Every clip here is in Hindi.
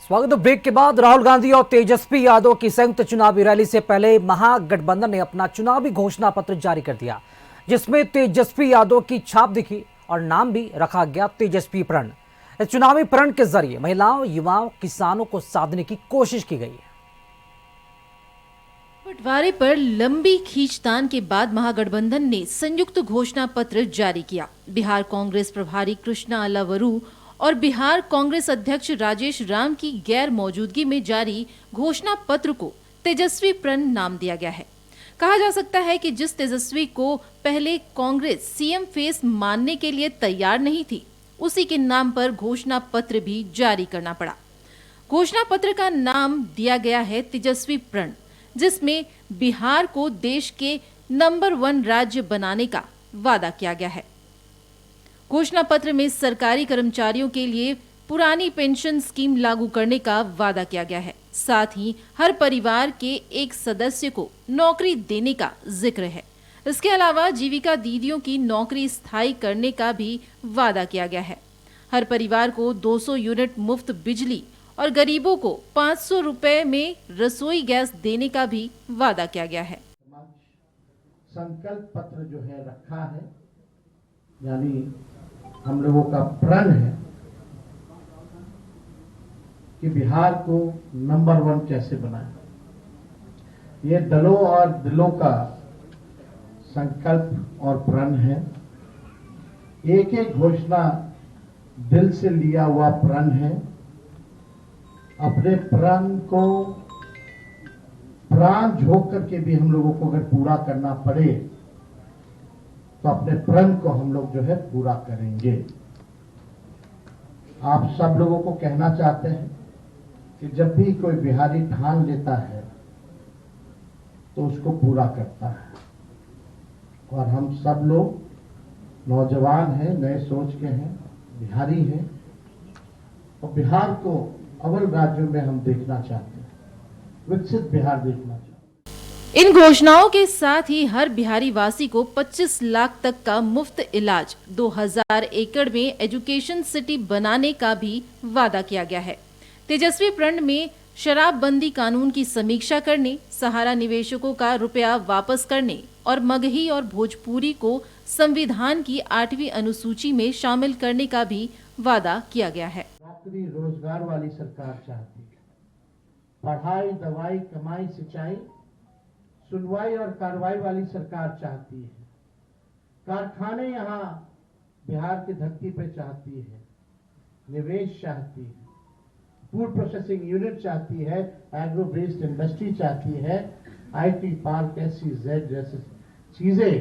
स्वागत है। ब्रेक के बाद राहुल गांधी और तेजस्वी यादव की संयुक्त चुनावी रैली से पहले महागठबंधन ने अपना चुनावी घोषणा पत्र जारी कर दिया, जिसमें तेजस्वी यादव की छाप दिखी और नाम भी रखा गया तेजस्वी प्रण। इस चुनावी प्रण के जरिए महिलाओं, युवाओं, किसानों को साधने की कोशिश की गई है। बंटवारे पर लंबी खींचतान के बाद महागठबंधन ने संयुक्त घोषणा पत्र जारी किया। बिहार कांग्रेस प्रभारी कृष्णा अलावरू और बिहार कांग्रेस अध्यक्ष राजेश राम की गैर मौजूदगी में जारी घोषणा पत्र को तेजस्वी प्रण नाम दिया गया है। कहा जा सकता है कि जिस तेजस्वी को पहले कांग्रेस सीएम फेस मानने के लिए तैयार नहीं थी, उसी के नाम पर घोषणा पत्र भी जारी करना पड़ा। घोषणा पत्र का नाम दिया गया है तेजस्वी प्रण, जिसमें बिहार को देश के नंबर 1 राज्य बनाने का वादा किया गया है। घोषणा पत्र में सरकारी कर्मचारियों के लिए पुरानी पेंशन स्कीम लागू करने का वादा किया गया है। साथ ही हर परिवार के एक सदस्य को नौकरी देने का जिक्र है। इसके अलावा जीविका दीदियों की नौकरी स्थायी करने का भी वादा किया गया है। हर परिवार को 200 यूनिट मुफ्त बिजली और गरीबों को 500 रुपए में रसोई गैस देने का भी वादा किया गया है। संकल्प पत्र जो है रखा है, यानी हम लोगों का प्रण है कि बिहार को नंबर 1 कैसे बनाए। ये दलों और दिलों का संकल्प और प्रण है। एक एक घोषणा दिल से लिया हुआ प्रण है। अपने प्रण को प्राण झोंक करके भी हम लोगों को अगर पूरा करना पड़े तो अपने प्रण को हम लोग जो है पूरा करेंगे। आप सब लोगों को कहना चाहते हैं कि जब भी कोई बिहारी ठान लेता है तो उसको पूरा करता है। और हम सब लोग नौजवान हैं, नए सोच के हैं, बिहारी हैं और बिहार को अव्वल राज्यों में हम देखना चाहते हैं, विकसित बिहार देखना चाहते हैं। इन घोषणाओं के साथ ही हर बिहारी वासी को 25 लाख तक का मुफ्त इलाज, 2000 एकड़ में एजुकेशन सिटी बनाने का भी वादा किया गया है। तेजस्वी प्रण में शराबबंदी कानून की समीक्षा करने, सहारा निवेशकों का रुपया वापस करने और मगही और भोजपुरी को संविधान की 8वीं अनुसूची में शामिल करने का भी वादा किया गया है। नौकरी रोजगार वाली सरकार चाहती है। पढ़ाई, दवाई, कमाई, सिंचाई, सुनवाई और कार्रवाई वाली सरकार चाहती है। कारखाने यहाँ बिहार की धरती पे चाहती है, निवेश चाहती है, फूड प्रोसेसिंग यूनिट चाहती है, एग्रो बेस्ड इंडस्ट्री चाहती है, आईटी पार्क, SEZ जैसे चीजें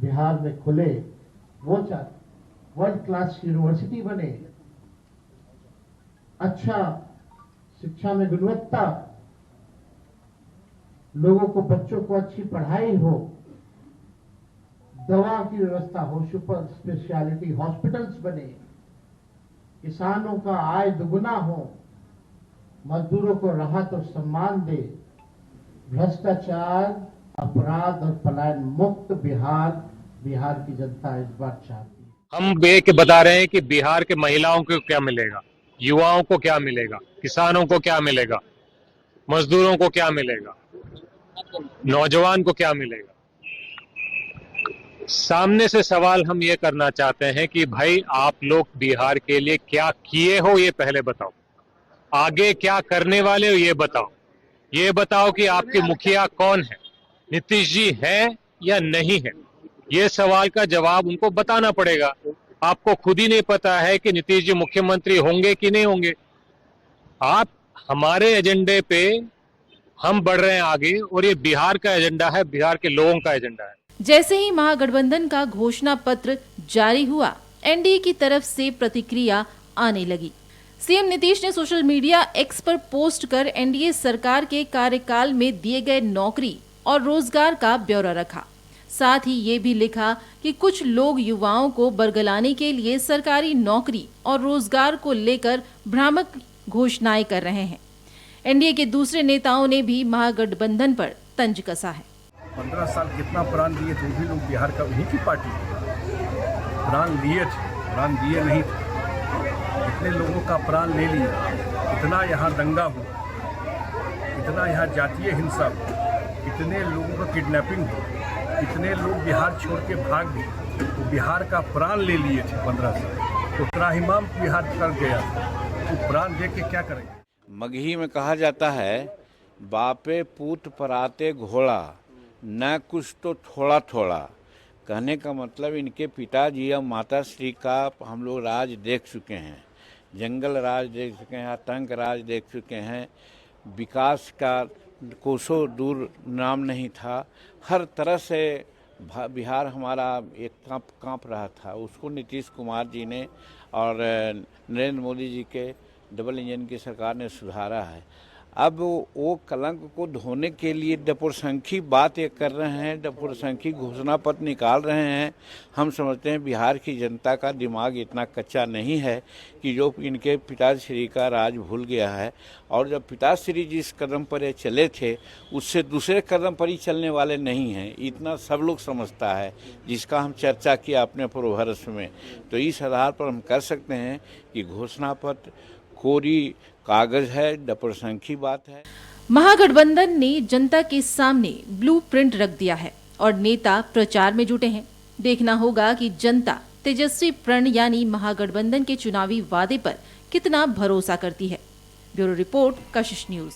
बिहार में खुले, वो चाहती। वर्ल्ड क्लास यूनिवर्सिटी बने, अच्छा शिक्षा में गुणवत्ता, लोगों को, बच्चों को अच्छी पढ़ाई हो, दवा की व्यवस्था हो, सुपर स्पेशलिटी हॉस्पिटल्स बने, किसानों का आय दुगुना हो, मजदूरों को राहत और सम्मान दे, भ्रष्टाचार, अपराध और पलायन मुक्त बिहार की जनता इस बार चाहती है। हम के बता रहे हैं कि बिहार के महिलाओं को क्या मिलेगा, युवाओं को क्या मिलेगा, किसानों को क्या मिलेगा, मजदूरों को क्या मिलेगा, नौजवान को क्या मिलेगा। सामने से सवाल हम ये करना चाहते हैं कि भाई आप लोग बिहार के लिए क्या किए हो ये पहले बताओ, आगे क्या करने वाले हो ये बताओ। ये बताओ कि आपके मुखिया कौन है, नीतीश जी है या नहीं है। ये सवाल का जवाब उनको बताना पड़ेगा। आपको खुद ही नहीं पता है कि नीतीश जी मुख्यमंत्री होंगे कि नहीं होंगे। आप हमारे एजेंडे पे हम बढ़ रहे हैं आगे, और ये बिहार का एजेंडा है, बिहार के लोगों का एजेंडा है। जैसे ही महागठबंधन का घोषणा पत्र जारी हुआ, एनडीए की तरफ से प्रतिक्रिया आने लगी। सीएम नीतीश ने सोशल मीडिया X पर पोस्ट कर एनडीए सरकार के कार्यकाल में दिए गए नौकरी और रोजगार का ब्यौरा रखा। साथ ही ये भी लिखा कि कुछ लोग युवाओं को बरगलाने के लिए सरकारी नौकरी और रोजगार को लेकर भ्रामक घोषणाएं कर रहे हैं। एनडीए के दूसरे नेताओं ने भी महागठबंधन पर तंज कसा है। 15 साल कितना प्राण दिए थे, भी लोग बिहार का उन्हीं की पार्टी प्राण लिए थे, प्राण दिए नहीं थे। इतने लोगों का प्राण ले लिया, इतना यहाँ दंगा हुआ, इतना यहाँ जातीय हिंसा हुई, इतने लोगों का किडनैपिंग हुई, इतने लोग बिहार छोड़ के भाग गए, तो बिहार का प्राण ले लिए थे 15 साल, तो त्राहिमाम बिहार कर गया, तो प्राण दे के क्या करेंगे। मगही में कहा जाता है, बापे पूत पराते घोड़ा, न कुछ तो थोड़ा थोड़ा। कहने का मतलब इनके पिताजी और माता श्री का हम लोग राज देख चुके हैं, जंगल राज देख चुके हैं, आतंक राज देख चुके हैं, विकास का कोसों दूर नाम नहीं था। हर तरह से बिहार हमारा एक कांप रहा था। उसको नीतीश कुमार जी ने और नरेंद्र मोदी जी के डबल इंजन की सरकार ने सुधारा है। अब वो कलंक को धोने के लिए डपुरसंखी बात ये कर रहे हैं, डपुरसंखी घोषणा पत्र निकाल रहे हैं। हम समझते हैं बिहार की जनता का दिमाग इतना कच्चा नहीं है कि जो इनके पिताश्री का राज भूल गया है, और जब पिताश्री जिस कदम पर ये चले थे उससे दूसरे कदम पर ही चलने वाले नहीं हैं, इतना सब लोग समझता है, जिसका हम चर्चा किया अपने पूर्ववर्ष में। तो इस आधार पर हम कर सकते हैं कि घोषणा पत्र कोरी कागज है, डपुरसंखी बात है। महागठबंधन ने जनता के सामने ब्लूप्रिंट रख दिया है और नेता प्रचार में जुटे हैं। देखना होगा कि जनता तेजस्वी प्रण यानी महागठबंधन के चुनावी वादे पर कितना भरोसा करती है। ब्यूरो रिपोर्ट, कशिश न्यूज।